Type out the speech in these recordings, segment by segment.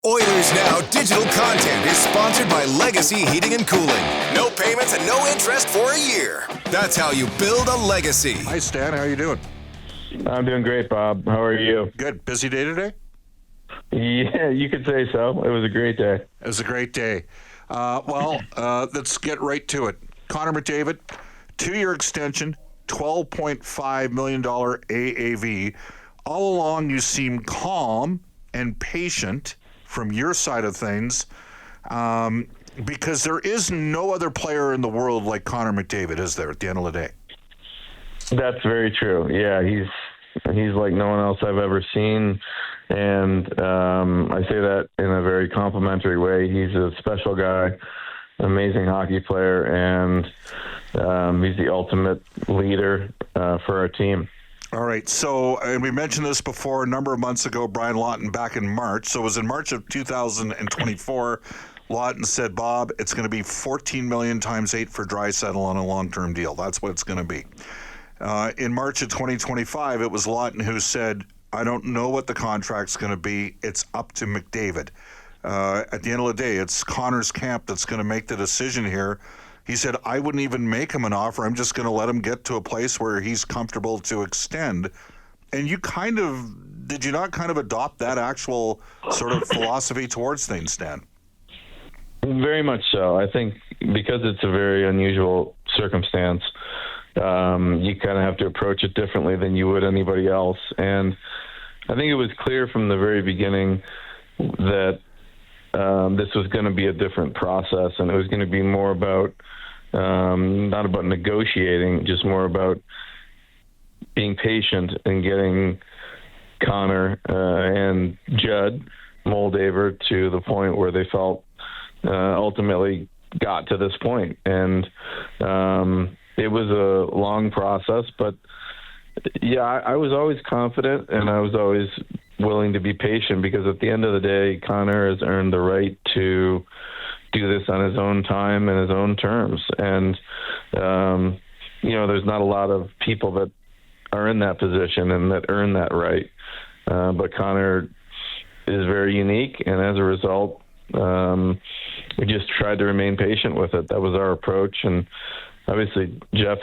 Oilers Now digital content is sponsored by Legacy Heating and Cooling. No payments and no interest for a year. That's how you build a legacy. Hi, Stan. How are you doing? I'm doing great, Bob. How are you? Good. Busy day today? Yeah, you could say so. It was a great day. It was a great day. Let's get right to it. Connor McDavid, 2-year extension, $12.5 million AAV. All along, you seem calm and patient from your side of things, because there is no other player in the world like Connor McDavid, is there, at the end of the day? That's very true. Yeah, he's like no one else I've ever seen, and I say that in a very complimentary way. He's a special guy, amazing hockey player, and he's the ultimate leader for our team. All right, so, and we mentioned this before a number of months ago, Brian Lawton, back in March. So it was in March of 2024, Lawton said, Bob, it's going to be $14 million times 8 for Draisaitl on a long-term deal. That's what it's going to be. In March of 2025, it was Lawton who said, I don't know what the contract's going to be. It's up to McDavid. At the end of the day, it's Connor's camp that's going to make the decision here. He said, I wouldn't even make him an offer. I'm just going to let him get to a place where he's comfortable to extend. And did you not kind of adopt that actual sort of philosophy towards things, Stan? Very much so. I think because it's a very unusual circumstance, you kind of have to approach it differently than you would anybody else. And I think it was clear from the very beginning that this was going to be a different process, and it was going to be more about not about negotiating, just more about being patient and getting Connor and Judd Moldaver to the point where they felt ultimately got to this point. And it was a long process, but yeah, I was always confident, and I was always willing to be patient, because at the end of the day, Connor has earned the right to do this on his own time and his own terms. And, there's not a lot of people that are in that position and that earn that right. But Connor is very unique, and as a result, we just tried to remain patient with it. That was our approach. And obviously Jeff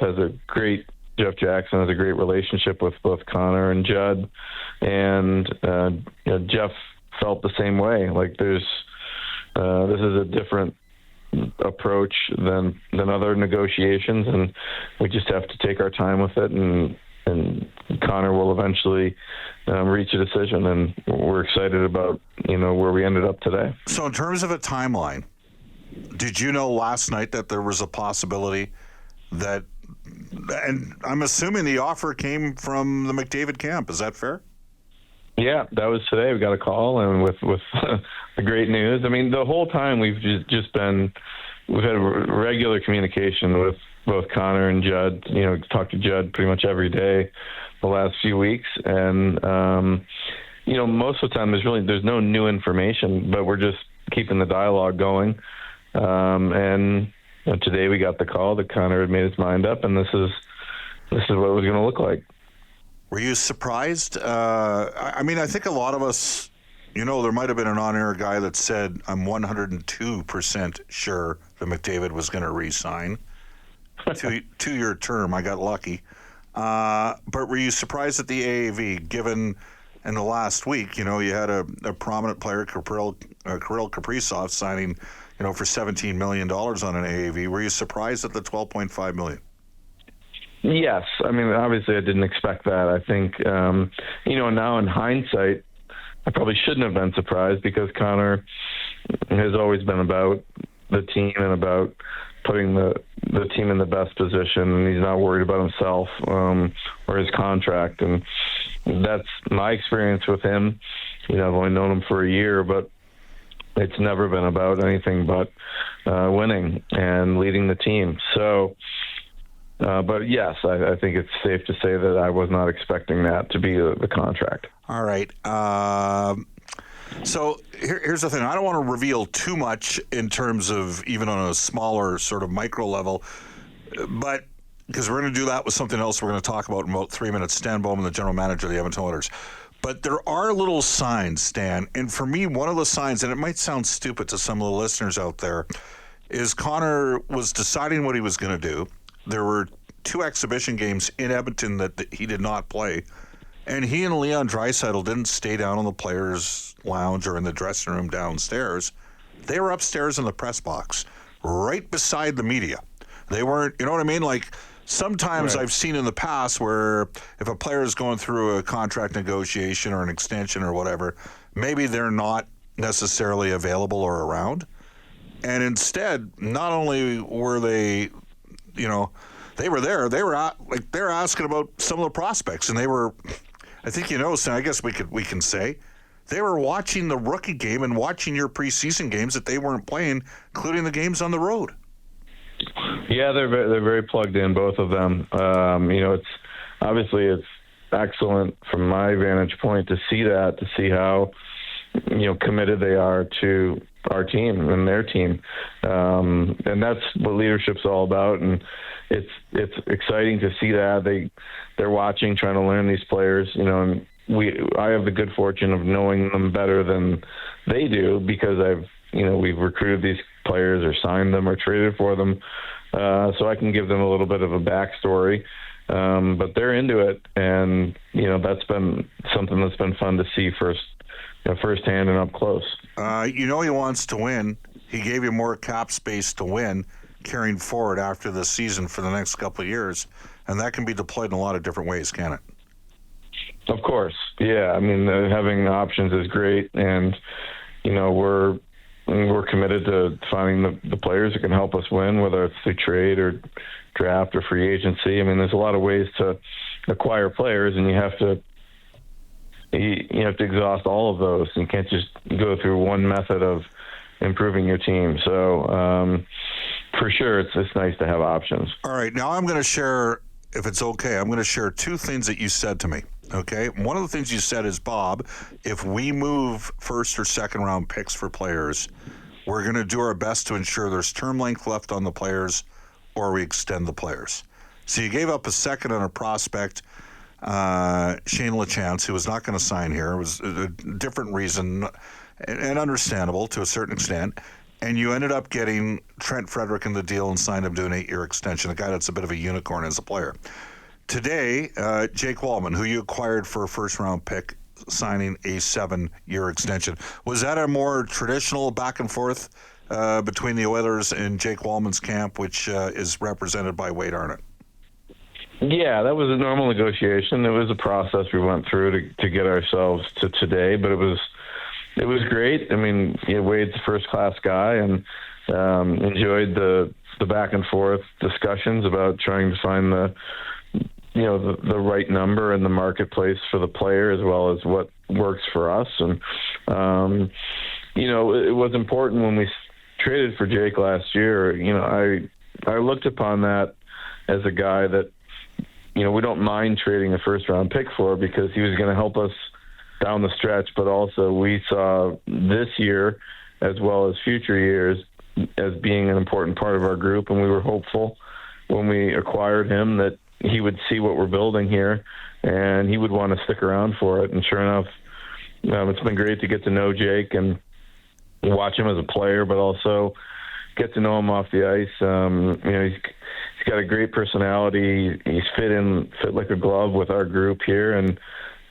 Jackson has a great relationship with both Connor and Judd, and Jeff felt the same way. Like this is a different approach than other negotiations, and we just have to take our time with it, and Connor will eventually reach a decision, and we're excited about where we ended up today. So in terms of a timeline, did you know last night that there was a possibility that, and I'm assuming the offer came from the McDavid camp, is that fair? Yeah, that was today. We got a call, and with the great news. I mean, the whole time we've had regular communication with both Connor and Judd. Talked to Judd pretty much every day the last few weeks, and most of the time there's no new information, but we're just keeping the dialogue going. And today we got the call that Connor had made his mind up, and this is what it was going to look like. Were you surprised? I think a lot of us, there might have been an on-air guy that said, I'm 102% sure that McDavid was going to re-sign. Two-year term, I got lucky. But were you surprised at the AAV, given in the last week, you had a prominent player, Kirill Kaprizov, signing, for $17 million on an AAV. Were you surprised at the $12.5 million? Yes. I mean, obviously I didn't expect that. I think, now in hindsight, I probably shouldn't have been surprised, because Connor has always been about the team and about putting the team in the best position, and he's not worried about himself or his contract. And that's my experience with him. I've only known him for a year, but it's never been about anything but winning and leading the team. So, but yes, I think it's safe to say that I was not expecting that to be the contract. All right. So here's the thing. I don't want to reveal too much in terms of even on a smaller sort of micro level, but because we're going to do that with something else we're going to talk about in about 3 minutes. Stan Bowman, the general manager of the Edmonton Oilers. But there are little signs, Stan. And for me, one of the signs, and it might sound stupid to some of the listeners out there, is Connor was deciding what he was going to do. There were 2 exhibition games in Edmonton that he did not play. And he and Leon Draisaitl didn't stay down in the players' lounge or in the dressing room downstairs. They were upstairs in the press box, right beside the media. They weren't, you know what I mean? Like, sometimes I've seen in the past where if a player is going through a contract negotiation or an extension or whatever, maybe they're not necessarily available or around. And instead, not only were they, they were there, they're asking about some of the prospects, and they were, I think so I guess we can say, they were watching the rookie game and watching your preseason games that they weren't playing, including the games on the road. Yeah, they're very plugged in, both of them. It's excellent from my vantage point to see how committed they are to our team and their team, and that's what leadership's all about. And it's exciting to see that they're watching, trying to learn these players. And I have the good fortune of knowing them better than they do, because we've recruited these players or signed them or traded for them, so I can give them a little bit of a backstory. But they're into it, and that's been something that's been fun to see firsthand and up close. He wants to win. He gave you more cap space to win carrying forward after the season for the next couple of years, and that can be deployed in a lot of different ways, can it? Of course, yeah. I mean, having options is great, and we're committed to finding the players that can help us win, whether it's through trade or draft or free agency. I mean, there's a lot of ways to acquire players, and you have to exhaust all of those. You can't just go through one method of improving your team. So for sure, it's nice to have options. All right, now I'm going to share, if it's okay, I'm going to share 2 things that you said to me. Okay, one of the things you said is, Bob, if we move first or second round picks for players, we're going to do our best to ensure there's term length left on the players, or we extend the players. So you gave up a second on a prospect, Shane LaChance, who was not going to sign here. It was a different reason, and understandable to a certain extent. And you ended up getting Trent Frederick in the deal and signed him to an 8-year extension, a guy that's a bit of a unicorn as a player. Today, Jake Walman, who you acquired for a first-round pick, signing a 7-year extension. Was that a more traditional back and forth between the Oilers and Jake Walman's camp, which is represented by Wade Arnott? Yeah, that was a normal negotiation. It was a process we went through to get ourselves to today, but it was great. I mean, Wade's a first-class guy, and enjoyed the back and forth discussions about trying to find the right number in the marketplace for the player, as well as what works for us. And it was important when we traded for Jake last year. I looked upon that as a guy that we don't mind trading a first-round pick for, because he was going to help us down the stretch, but also we saw this year, as well as future years, as being an important part of our group, and we were hopeful when we acquired him that he would see what we're building here, and he would want to stick around for it. And sure enough, it's been great to get to know Jake and watch him as a player, but also get to know him off the ice. He's got a great personality. He's fit like a glove with our group here, and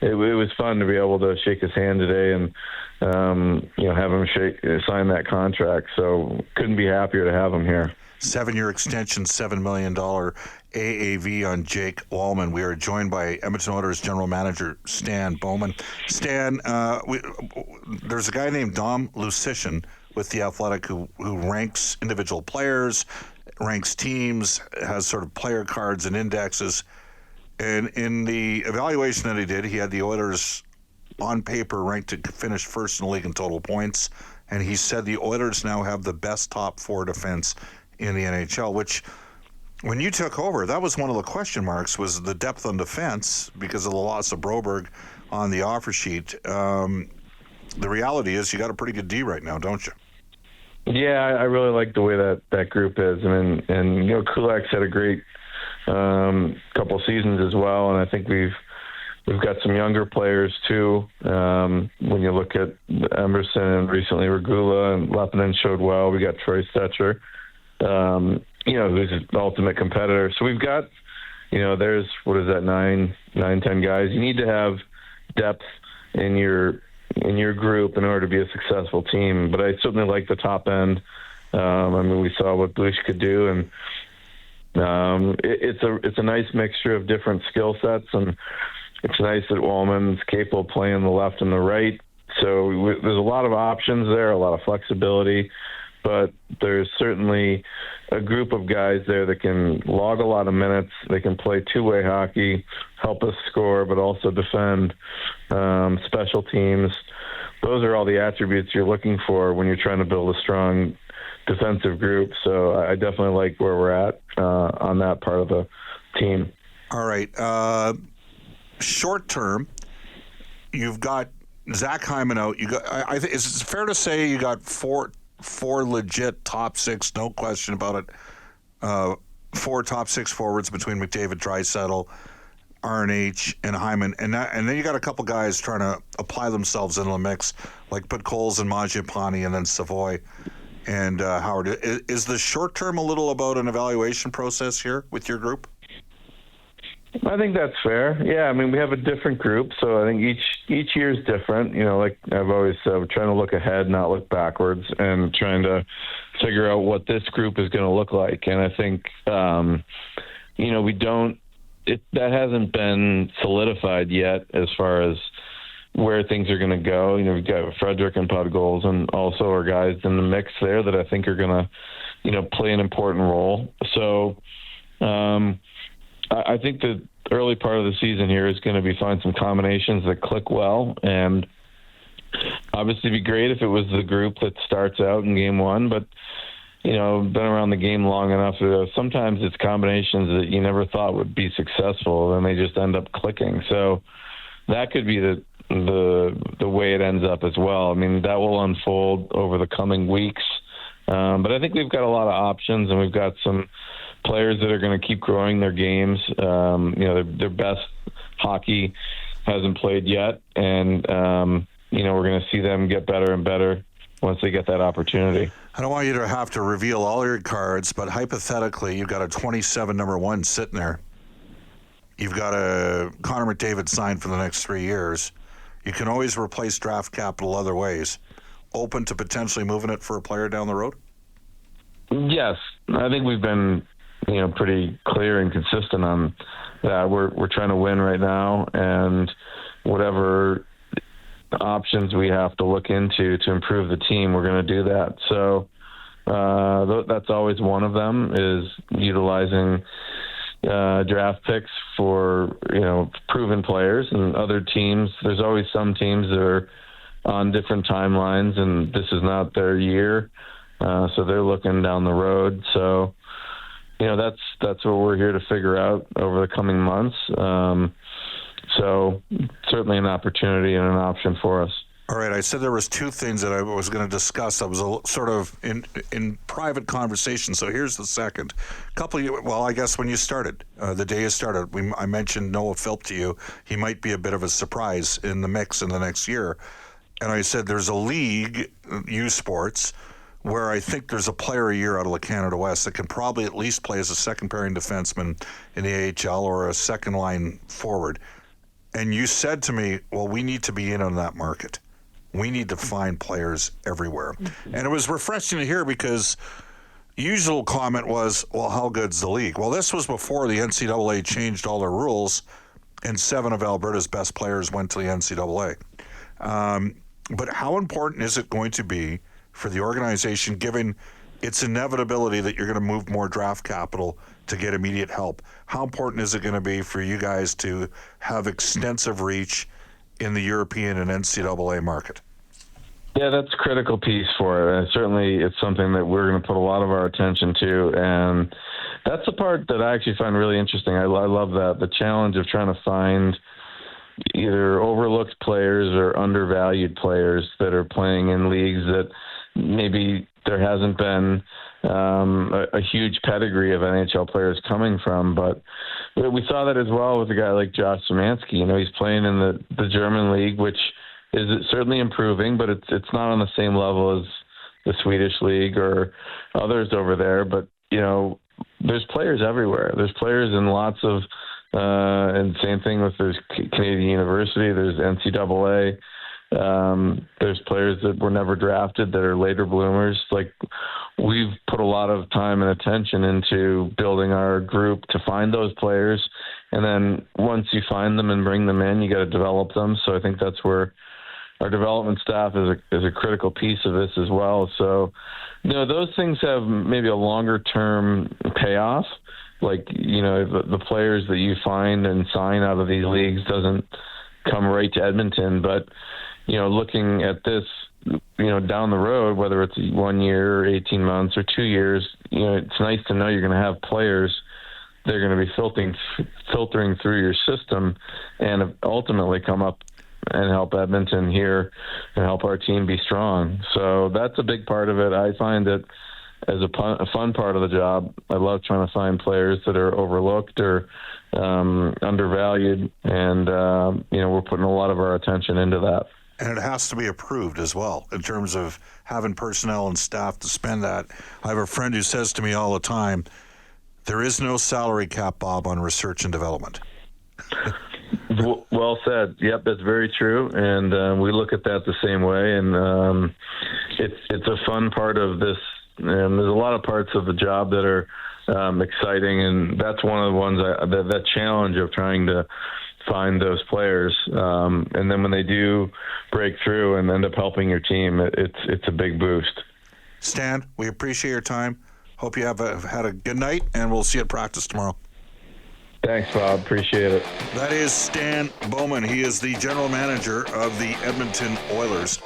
it was fun to be able to shake his hand today and have him sign that contract. So couldn't be happier to have him here. 7-year extension, $7 million AAV on Jake Walman. We are joined by Edmonton Oilers General Manager Stan Bowman. Stan, there's a guy named Dom Lucician with The Athletic who ranks individual players, ranks teams, has sort of player cards and indexes. And in the evaluation that he did, he had the Oilers on paper ranked to finish first in the league in total points. And he said the Oilers now have the best top 4 defense in the NHL, which when you took over, that was one of the question marks, was the depth on defense because of the loss of Broberg on the offer sheet. The reality is you got a pretty good D right now, don't you? Yeah, I really like the way that group is. I mean, and Kulak's had a great couple seasons as well, and I think we've we've got some younger players too. When you look at Emerson and recently Regula and Leppinen showed well. We got Troy Stetcher, who's an ultimate competitor. So we've got, there's, 10 guys. You need to have depth in your group in order to be a successful team. But I certainly like the top end. We saw what Bush could do, and it's a nice mixture of different skill sets, and it's nice that Walman's capable of playing the left and the right. So there's a lot of options there, a lot of flexibility, but there's certainly a group of guys there that can log a lot of minutes. They can play two-way hockey, help us score, but also defend, special teams. Those are all the attributes you're looking for when you're trying to build a strong defensive group. So I definitely like where we're at on that part of the team. All right. Short term, you've got Zach Hyman out. You got. I think is it fair to say you got four legit top six, no question about it. 4 top 6 forwards between McDavid, Draisaitl, RNH, and Hyman, and then you got a couple guys trying to apply themselves into the mix, like put Coles and Mangiapane, and then Savoy and Howard. Is the short term a little about an evaluation process here with your group? I think that's fair. Yeah, we have a different group, so I think each year is different. Like I've always said, we're trying to look ahead, not look backwards, and trying to figure out what this group is going to look like. And I think, we don't. That hasn't been solidified yet as far as where things are going to go. We've got Frederick and Podgols, and also our guys in the mix there that I think are going to, play an important role. So. I think the early part of the season here is going to be find some combinations that click well, and obviously it'd be great if it was the group that starts out in game one, but been around the game long enough. Sometimes it's combinations that you never thought would be successful, and they just end up clicking. So that could be the way it ends up as well. That will unfold over the coming weeks, but I think we've got a lot of options, and we've got some players that are going to keep growing their games. Their best hockey hasn't played yet, and we're going to see them get better and better once they get that opportunity. I don't want you to have to reveal all your cards, but hypothetically, you've got a 27 number 1 sitting there. You've got a Connor McDavid signed for the next 3 years. You can always replace draft capital other ways. Open to potentially moving it for a player down the road? Yes, I think we've been pretty clear and consistent on that. We're trying to win right now, and whatever options we have to look into to improve the team, we're going to do that. So that's always one of them, is utilizing draft picks for proven players. And other teams, there's always some teams that are on different timelines, and this is not their year, so they're looking down the road. So that's what we're here to figure out over the coming months. So certainly an opportunity and an option for us. All right, I said there was 2 things that I was going to discuss. I was sort of in private conversation. So here's the second. I guess when you started, the day you started, I mentioned Noah Philp to you. He might be a bit of a surprise in the mix in the next year. And I said there's a league, U Sports, where I think there's a player a year out of the Canada West that can probably at least play as a second-pairing defenseman in the AHL or a second-line forward. And you said to me, well, we need to be in on that market. We need to find players everywhere. And it was refreshing to hear, because usual comment was, well, how good's the league? Well, this was before the NCAA changed all their rules, and 7 of Alberta's best players went to the NCAA. But how important is it going to be for the organization, given its inevitability that you're going to move more draft capital to get immediate help? How important is it going to be for you guys to have extensive reach in the European and NCAA market? Yeah, that's a critical piece for it. And certainly it's something that we're going to put a lot of our attention to. And that's the part that I actually find really interesting. I love that, the challenge of trying to find either overlooked players or undervalued players that are playing in leagues that maybe there hasn't been a huge pedigree of NHL players coming from. But we saw that as well with a guy like Josh Szymanski. You know, he's playing in the German league, which is certainly improving, but it's not on the same level as the Swedish league or others over there. But, you know, there's players everywhere. There's players in lots of, and same thing with there's Canadian University, there's NCAA. There's players that were never drafted that are later bloomers. Like, we've put a lot of time and attention into building our group to find those players. And then once you find them and bring them in, you got to develop them. So I think that's where our development staff is a critical piece of this as well. So, you know, those things have maybe a longer term payoff. Like, you know, the players that you find and sign out of these leagues doesn't come right to Edmonton. But, you know, looking at this, you know, down the road, whether it's 1 year, 18 months, or 2 years, you know, it's nice to know you're going to have players that are going to be filtering through your system and ultimately come up and help Edmonton here and help our team be strong. So that's a big part of it. I find it as a fun part of the job. I love trying to find players that are overlooked or undervalued, and you know, we're putting a lot of our attention into that. And it has to be approved as well in terms of having personnel and staff to spend that. I have a friend who says to me all the time, there is no salary cap, Bob, on research and development. Well said. Yep, that's very true. And we look at that the same way. And it's a fun part of this. And there's a lot of parts of the job that are exciting. And that's one of the ones, that challenge of trying to find those players. And then when they do break through and end up helping your team, it's a big boost. Stan, we appreciate your time. Hope you have had a good night, and we'll see you at practice tomorrow. Thanks, Bob. Appreciate it. That is Stan Bowman. He is the general manager of the Edmonton Oilers.